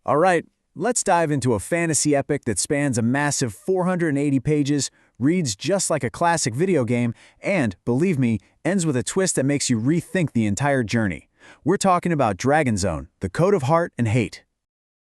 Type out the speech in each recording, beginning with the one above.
All right, let's dive into a fantasy epic that spans a massive 480 pages, reads just like a classic video game, and, believe me, ends with a twist that makes you rethink the entire journey. We're talking about Dragon Zone, the Code of Heart and Hate.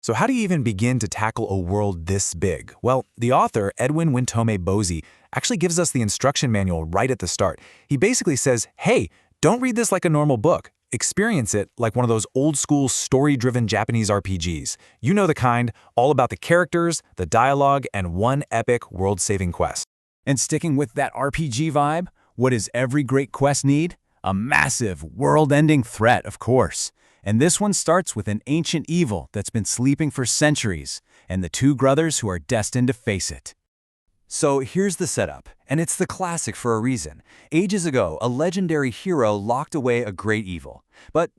So how do you even begin to tackle a world this big? Well, the author, Edwin Wintome Bozie, actually gives us the instruction manual right at the start. He basically says, hey, don't read this like a normal book. Experience it like one of those old-school, story-driven Japanese RPGs. You know the kind, all about the characters, the dialogue, and one epic world-saving quest. And sticking with that RPG vibe, what does every great quest need? A massive, world-ending threat, of course. And this one starts with an ancient evil that's been sleeping for centuries, and the two brothers who are destined to face it. So here's the setup, and it's the classic for a reason. Ages ago, a legendary hero locked away a great evil. But,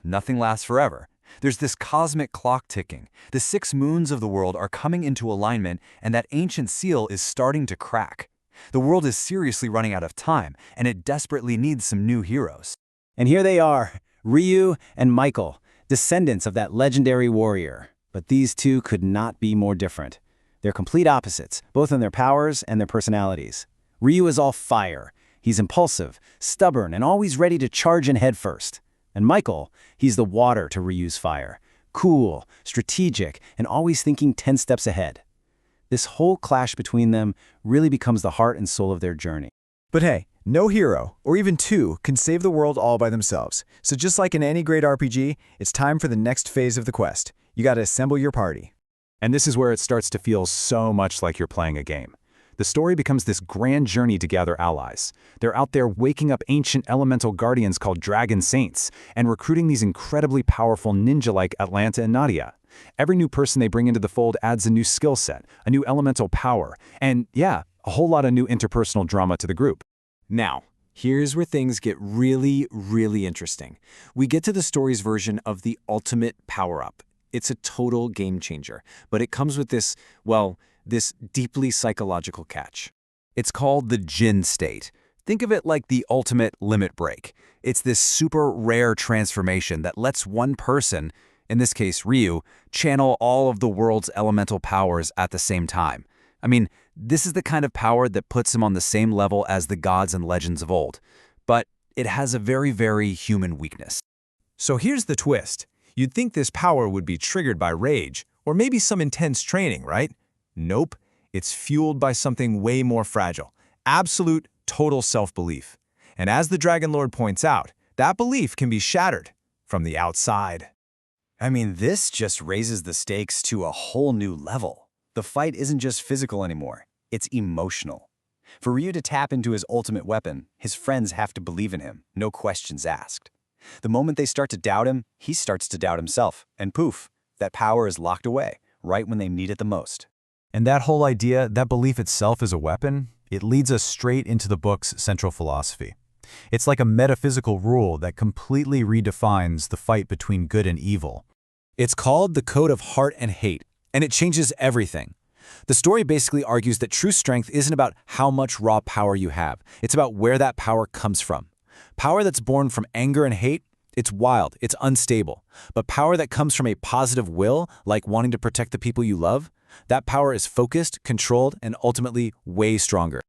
nothing lasts forever. There's this cosmic clock ticking. The 6 moons of the world are coming into alignment, and that ancient seal is starting to crack. The world is seriously running out of time, and it desperately needs some new heroes. And here they are, Ryu and Michael, descendants of that legendary warrior. But these two could not be more different. They're complete opposites, both in their powers and their personalities. Ryu is all fire. He's impulsive, stubborn, and always ready to charge in head first. And Michael, he's the water to Ryu's fire. Cool, strategic, and always thinking 10 steps ahead. This whole clash between them really becomes the heart and soul of their journey. But hey, no hero, or even two, can save the world all by themselves. So just like in any great RPG, it's time for the next phase of the quest. You gotta assemble your party. And this is where it starts to feel so much like you're playing a game. The story becomes this grand journey to gather allies. They're out there waking up ancient elemental guardians called Dragon Saints and recruiting these incredibly powerful ninja like Atlanta and Nadia. Every new person they bring into the fold adds a new skill set, a new elemental power, and yeah, a whole lot of new interpersonal drama to the group. Now, here's where things get really, really interesting. We get to the story's version of the ultimate power-up. It's a total game changer, but it comes with this deeply psychological catch. It's called the Jin state. Think of it like the ultimate limit break. It's this super rare transformation that lets one person, in this case Ryu, channel all of the world's elemental powers at the same time. I mean, this is the kind of power that puts him on the same level as the gods and legends of old. But it has a very, very human weakness. So here's the twist. You'd think this power would be triggered by rage, or maybe some intense training, right? Nope. It's fueled by something way more fragile. Absolute, total self-belief. And as the Dragon Lord points out, that belief can be shattered from the outside. I mean, this just raises the stakes to a whole new level. The fight isn't just physical anymore, it's emotional. For Ryu to tap into his ultimate weapon, his friends have to believe in him, no questions asked. The moment they start to doubt him, he starts to doubt himself, and poof, that power is locked away, right when they need it the most. And that whole idea, that belief itself is a weapon, it leads us straight into the book's central philosophy. It's like a metaphysical rule that completely redefines the fight between good and evil. It's called the Code of Heart and Hate, and it changes everything. The story basically argues that true strength isn't about how much raw power you have. It's about where that power comes from. Power that's born from anger and hate, it's wild, it's unstable. But power that comes from a positive will, like wanting to protect the people you love, that power is focused, controlled, and ultimately way stronger.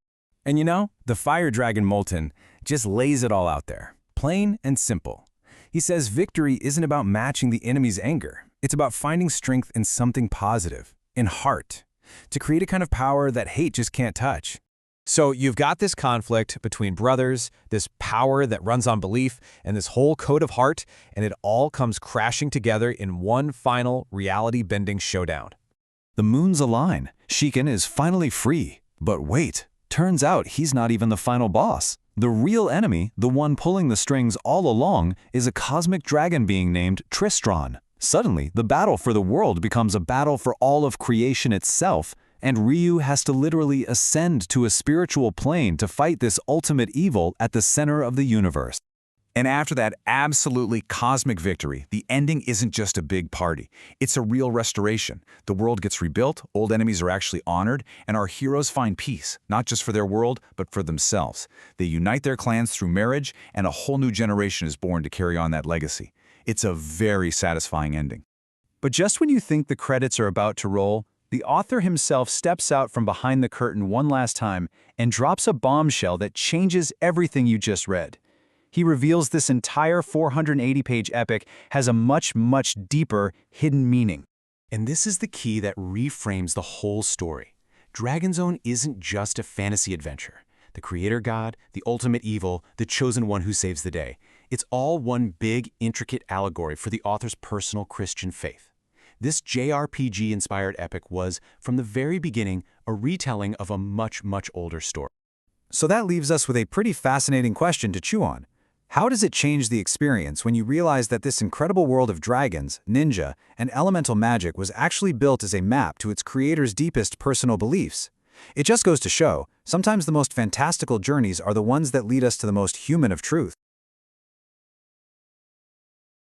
And the Fire Dragon Molten just lays it all out there, plain and simple. He says victory isn't about matching the enemy's anger. It's about finding strength in something positive, in heart, to create a kind of power that hate just can't touch. So you've got this conflict between brothers, this power that runs on belief, and this whole code of heart, and it all comes crashing together in one final reality-bending showdown. The moons align. Shiken is finally free. But wait, turns out he's not even the final boss. The real enemy, the one pulling the strings all along, is a cosmic dragon being named Tristron. Suddenly, the battle for the world becomes a battle for all of creation itself, and Ryu has to literally ascend to a spiritual plane to fight this ultimate evil at the center of the universe. And after that absolutely cosmic victory, the ending isn't just a big party. It's a real restoration. The world gets rebuilt, old enemies are actually honored, and our heroes find peace, not just for their world, but for themselves. They unite their clans through marriage, and a whole new generation is born to carry on that legacy. It's a very satisfying ending. But just when you think the credits are about to roll, the author himself steps out from behind the curtain one last time and drops a bombshell that changes everything you just read. He reveals this entire 480-page epic has a much, much deeper, hidden meaning. And this is the key that reframes the whole story. Dragonzone isn't just a fantasy adventure. The creator god, the ultimate evil, the chosen one who saves the day. It's all one big, intricate allegory for the author's personal Christian faith. This JRPG-inspired epic was, from the very beginning, a retelling of a much, much older story. So that leaves us with a pretty fascinating question to chew on. How does it change the experience when you realize that this incredible world of dragons, ninja, and elemental magic was actually built as a map to its creator's deepest personal beliefs? It just goes to show, sometimes the most fantastical journeys are the ones that lead us to the most human of truth.